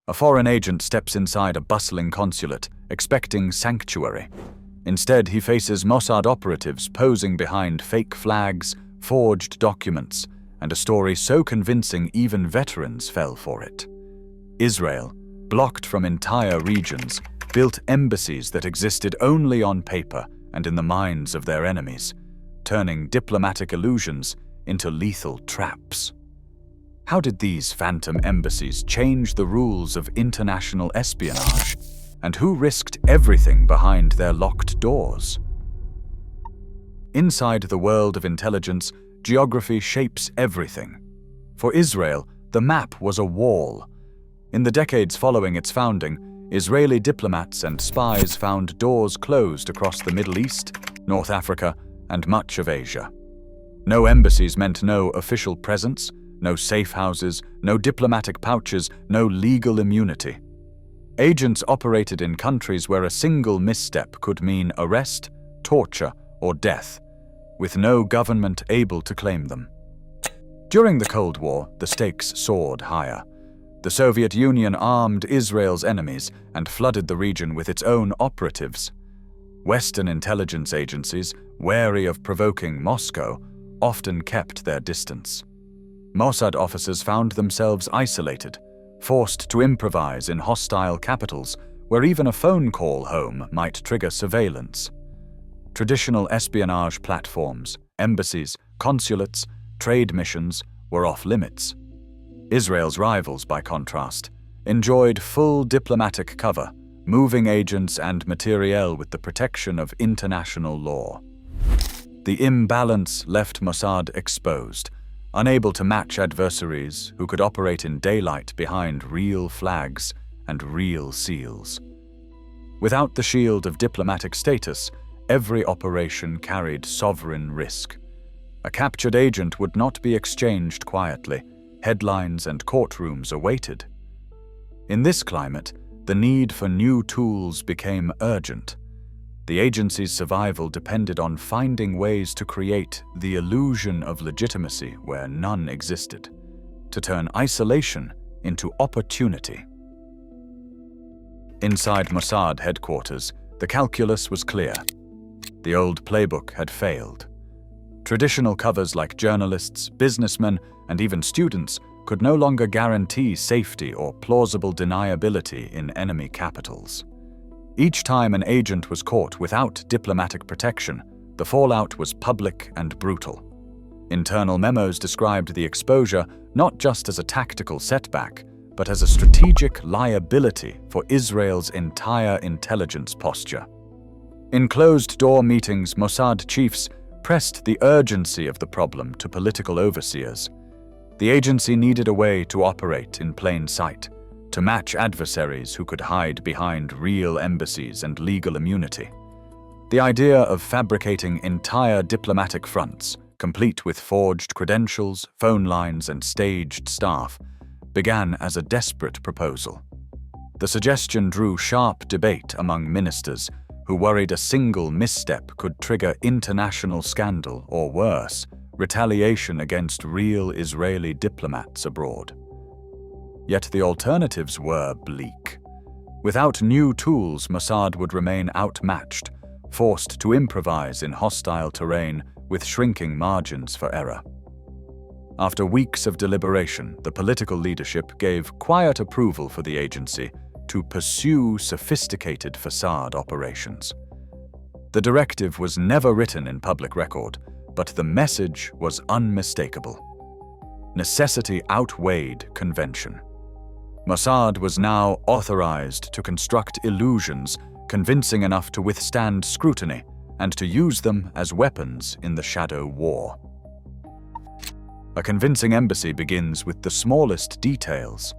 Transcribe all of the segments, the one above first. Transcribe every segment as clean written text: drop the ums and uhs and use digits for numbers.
A foreign agent steps inside a bustling consulate, expecting sanctuary. Instead, he faces Mossad operatives posing behind fake flags, forged documents, and a story so convincing even veterans fell for it. Israel, blocked from entire regions, built embassies that existed only on paper and in the minds of their enemies, turning diplomatic illusions into lethal traps. How did these phantom embassies change the rules of international espionage? And who risked everything behind their locked doors? Inside the world of intelligence, geography shapes everything. For Israel, the map was a wall. In the decades following its founding, Israeli diplomats and spies found doors closed across the Middle East, North Africa, and much of Asia. No embassies meant no official presence, no safe houses, no diplomatic pouches, no legal immunity. Agents operated in countries where a single misstep could mean arrest, torture, or death, with no government able to claim them. During the Cold War, the stakes soared higher. The Soviet Union armed Israel's enemies and flooded the region with its own operatives. Western intelligence agencies, wary of provoking Moscow, often kept their distance. Mossad officers found themselves isolated, forced to improvise in hostile capitals where even a phone call home might trigger surveillance. Traditional espionage platforms, embassies, consulates, trade missions were off limits. Israel's rivals, by contrast, enjoyed full diplomatic cover, moving agents and materiel with the protection of international law. The imbalance left Mossad exposed, unable to match adversaries who could operate in daylight behind real flags and real seals. Without the shield of diplomatic status, every operation carried sovereign risk. A captured agent would not be exchanged quietly. Headlines and courtrooms awaited. In this climate, the need for new tools became urgent. The agency's survival depended on finding ways to create the illusion of legitimacy where none existed, to turn isolation into opportunity. Inside Mossad headquarters, the calculus was clear. The old playbook had failed. Traditional covers like journalists, businessmen, and even students could no longer guarantee safety or plausible deniability in enemy capitals. Each time an agent was caught without diplomatic protection, the fallout was public and brutal. Internal memos described the exposure not just as a tactical setback, but as a strategic liability for Israel's entire intelligence posture. In closed-door meetings, Mossad chiefs pressed the urgency of the problem to political overseers. The agency needed a way to operate in plain sight, to match adversaries who could hide behind real embassies and legal immunity. The idea of fabricating entire diplomatic fronts, complete with forged credentials, phone lines, and staged staff, began as a desperate proposal. The suggestion drew sharp debate among ministers who worried a single misstep could trigger international scandal or worse, retaliation against real Israeli diplomats abroad. Yet the alternatives were bleak. Without new tools, Mossad would remain outmatched, forced to improvise in hostile terrain with shrinking margins for error. After weeks of deliberation, the political leadership gave quiet approval for the agency to pursue sophisticated facade operations. The directive was never written in public record, but the message was unmistakable. Necessity outweighed convention. Mossad was now authorized to construct illusions convincing enough to withstand scrutiny and to use them as weapons in the shadow war. A convincing embassy begins with the smallest details.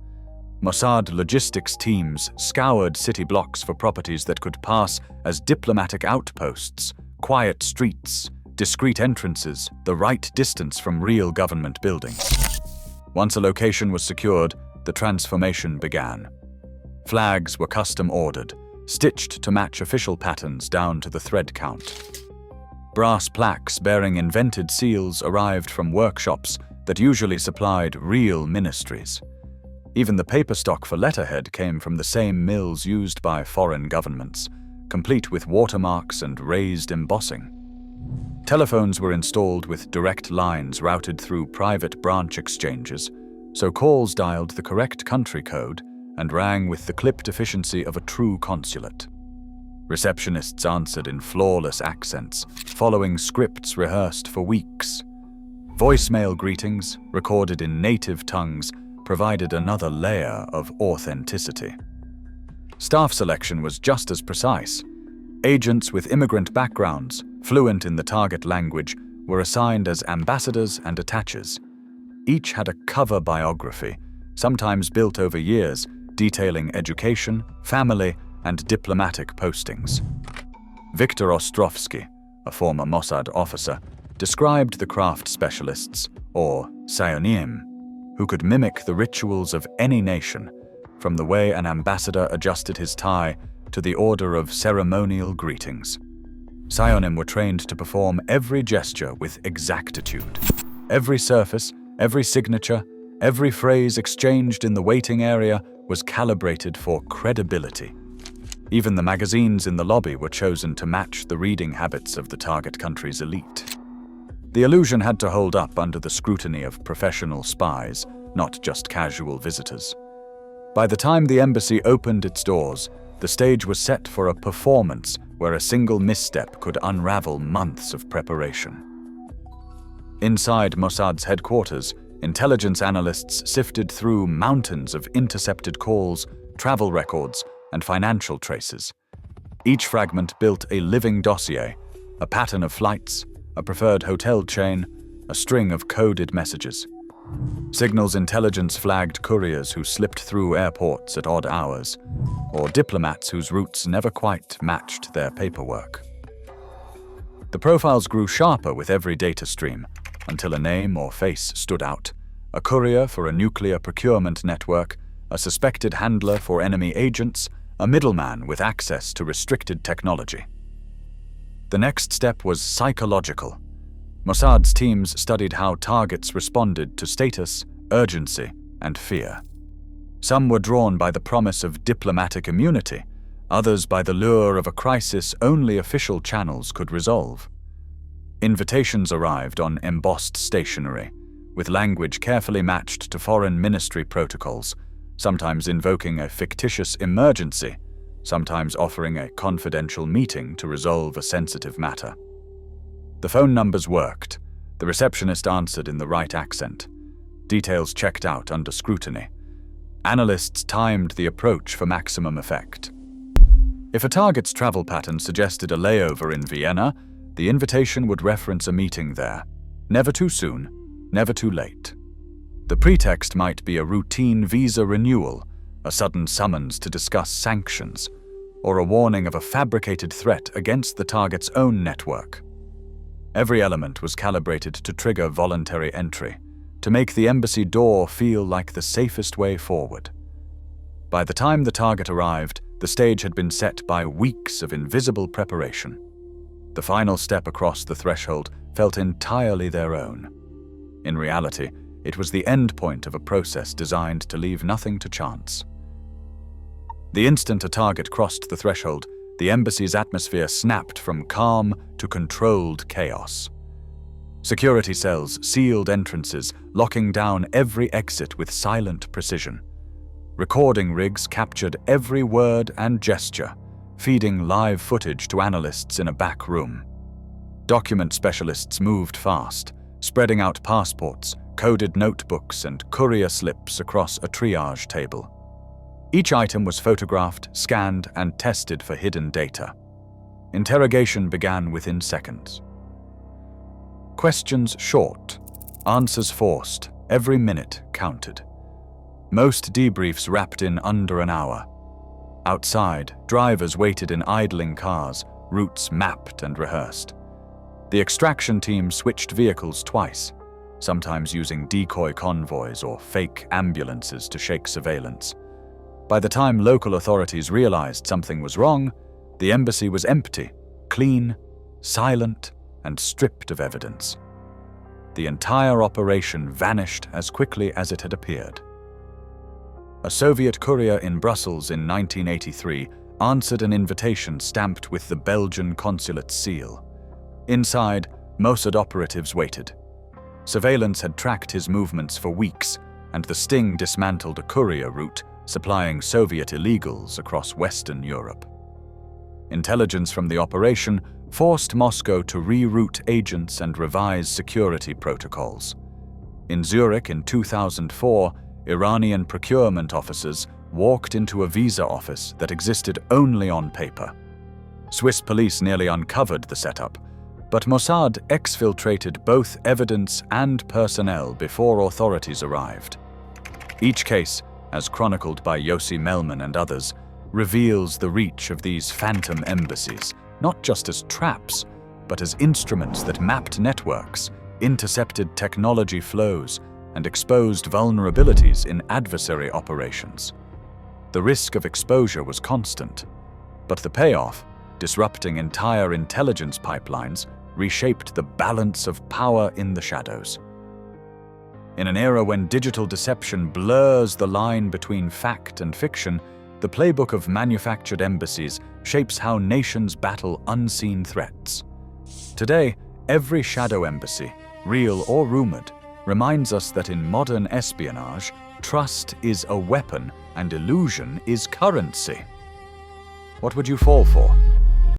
Mossad logistics teams scoured city blocks for properties that could pass as diplomatic outposts, quiet streets, discreet entrances, the right distance from real government buildings. Once a location was secured, the transformation began. Flags were custom ordered, stitched to match official patterns down to the thread count. Brass plaques bearing invented seals arrived from workshops that usually supplied real ministries. Even the paper stock for letterhead came from the same mills used by foreign governments, complete with watermarks and raised embossing. Telephones were installed with direct lines routed through private branch exchanges, so calls dialed the correct country code and rang with the clipped efficiency of a true consulate. Receptionists answered in flawless accents, following scripts rehearsed for weeks. Voicemail greetings, recorded in native tongues, provided another layer of authenticity. Staff selection was just as precise. Agents with immigrant backgrounds, fluent in the target language, were assigned as ambassadors and attaches. Each had a cover biography, sometimes built over years, detailing education, family, and diplomatic postings. Viktor Ostrovsky, a former Mossad officer, described the craft specialists, or psionim, who could mimic the rituals of any nation, from the way an ambassador adjusted his tie to the order of ceremonial greetings. Psionim were trained to perform every gesture with exactitude. Every surface, every signature, every phrase exchanged in the waiting area was calibrated for credibility. Even the magazines in the lobby were chosen to match the reading habits of the target country's elite. The illusion had to hold up under the scrutiny of professional spies, not just casual visitors. By the time the embassy opened its doors, the stage was set for a performance where a single misstep could unravel months of preparation. Inside Mossad's headquarters, intelligence analysts sifted through mountains of intercepted calls, travel records, and financial traces. Each fragment built a living dossier, a pattern of flights, a preferred hotel chain, a string of coded messages. Signals intelligence flagged couriers who slipped through airports at odd hours, or diplomats whose routes never quite matched their paperwork. The profiles grew sharper with every data stream, until a name or face stood out: a courier for a nuclear procurement network, a suspected handler for enemy agents, a middleman with access to restricted technology. The next step was psychological. Mossad's teams studied how targets responded to status, urgency, and fear. Some were drawn by the promise of diplomatic immunity, others by the lure of a crisis only official channels could resolve. Invitations arrived on embossed stationery, with language carefully matched to foreign ministry protocols, sometimes invoking a fictitious emergency, sometimes offering a confidential meeting to resolve a sensitive matter. The phone numbers worked. The receptionist answered in the right accent. Details checked out under scrutiny. Analysts timed the approach for maximum effect. If a target's travel pattern suggested a layover in Vienna, the invitation would reference a meeting there. Never too soon, never too late. The pretext might be a routine visa renewal, a sudden summons to discuss sanctions, or a warning of a fabricated threat against the target's own network. Every element was calibrated to trigger voluntary entry, to make the embassy door feel like the safest way forward. By the time the target arrived, the stage had been set by weeks of invisible preparation. The final step across the threshold felt entirely their own. In reality, it was the end point of a process designed to leave nothing to chance. The instant a target crossed the threshold, the embassy's atmosphere snapped from calm to controlled chaos. Security cells sealed entrances, locking down every exit with silent precision. Recording rigs captured every word and gesture, feeding live footage to analysts in a back room. Document specialists moved fast, spreading out passports, coded notebooks, and courier slips across a triage table. Each item was photographed, scanned, and tested for hidden data. Interrogation began within seconds. Questions short, answers forced, every minute counted. Most debriefs wrapped in under an hour. Outside, drivers waited in idling cars, routes mapped and rehearsed. The extraction team switched vehicles twice, sometimes using decoy convoys or fake ambulances to shake surveillance. By the time local authorities realized something was wrong, the embassy was empty, clean, silent, and stripped of evidence. The entire operation vanished as quickly as it had appeared. A Soviet courier in Brussels in 1983 answered an invitation stamped with the Belgian consulate's seal. Inside, Mossad operatives waited. Surveillance had tracked his movements for weeks, and the sting dismantled a courier route supplying Soviet illegals across Western Europe. Intelligence from the operation forced Moscow to reroute agents and revise security protocols. In Zurich in 2004, Iranian procurement officers walked into a visa office that existed only on paper. Swiss police nearly uncovered the setup, but Mossad exfiltrated both evidence and personnel before authorities arrived. Each case, as chronicled by Yossi Melman and others, reveals the reach of these phantom embassies, not just as traps, but as instruments that mapped networks, intercepted technology flows, and exposed vulnerabilities in adversary operations. The risk of exposure was constant, but the payoff, disrupting entire intelligence pipelines, reshaped the balance of power in the shadows. In an era when digital deception blurs the line between fact and fiction, the playbook of manufactured embassies shapes how nations battle unseen threats. Today, every shadow embassy, real or rumored, reminds us that in modern espionage, trust is a weapon and illusion is currency. What would you fall for?